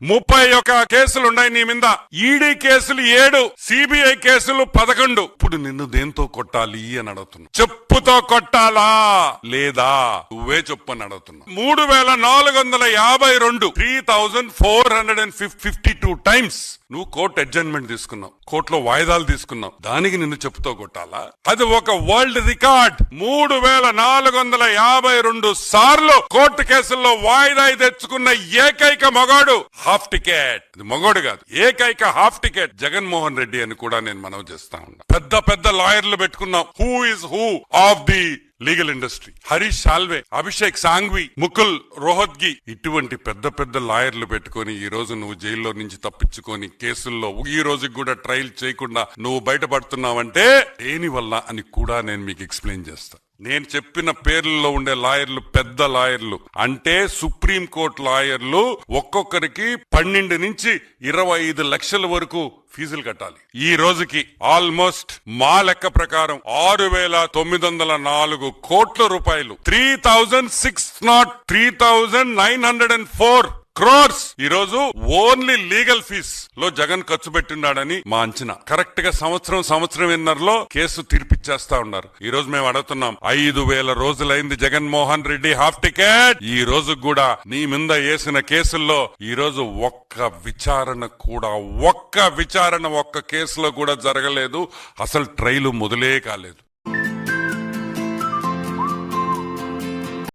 31 కేసులున్నాయి నీ మీద. ఈడీ కేసులు 7, సిబిఐ కేసులు 11. ఇప్పుడు నిన్ను దేంతో కొట్టాలి అని అడుగుతున్నా. చెప్పుతో కొట్టాలా లేదా నువ్వే చెప్పు అని అడుగుతున్నా. 3452 3452 టైమ్స్ నువ్వు కోర్టు అడ్జర్న్మెంట్ తీసుకున్నావు, కోర్టులో వాయిదాలు తీసుకున్నావు. దానికి నిన్ను చెప్పుతో కొట్టాలా? అది ఒక వరల్డ్ రికార్డ్. 3452 సార్లు కోర్టు కేసుల్లో వాయిదా తెచ్చుకున్న ఏకైక మగాడు హాఫ్ టికెట్. ఇది మగోడు కాదు, ఏకైక హాఫ్ టికెట్ జగన్మోహన్ రెడ్డి అని కూడా నేను మనవి చేస్తా ఉన్నా. పెద్ద పెద్ద లాయర్లు పెట్టుకున్నాం. Who is who of the legal industry? Harish Salve, Abhishek Sanghvi, Mukul Rohatgi, ఇటువంటి పెద్ద పెద్ద లాయర్లు పెట్టుకుని ఈ రోజు నువ్వు జైల్లో నుంచి తప్పించుకొని కేసుల్లో ఈ రోజుకి కూడా ట్రయల్ చేయకుండా నువ్వు బయటపడుతున్నావంటే దేని వల్ల అని కూడా నేను మీకు ఎక్స్ప్లెయిన్ చేస్తా. నేను చెప్పిన పేర్లలో ఉండే లాయర్లు పెద్ద లాయర్లు. అంటే సుప్రీం కోర్టు లాయర్లు ఒక్కొక్కరికి 12 నుంచి 25 లక్షల వరకు ఫీజులు కట్టాలి. ఈ రోజుకి ఆల్మోస్ట్ మా లెక్క ప్రకారం 6904 కోట్ల రూపాయలు, 3904 crores ఈ రోజు ఓన్లీ లీగల్ ఫీజ్ లో జగన్ ఖర్చు పెట్టిన్నాడని మా అంచనా. కరెక్ట్ గా సంవత్సరంన్నరలో కేసు తీర్పిచ్చేస్తా ఉన్నారు. ఈ రోజు మేము అడుగుతున్నాం, 5000 రోజులైంది జగన్మోహన్ రెడ్డి హాఫ్ టికెట్. ఈ రోజు కూడా నీ మీద వేసిన కేసుల్లో ఈ రోజు ఒక్క విచారణ ఒక్క కేసులో కూడా జరగలేదు. అసలు ట్రయల్ మొదలే కాలేదు.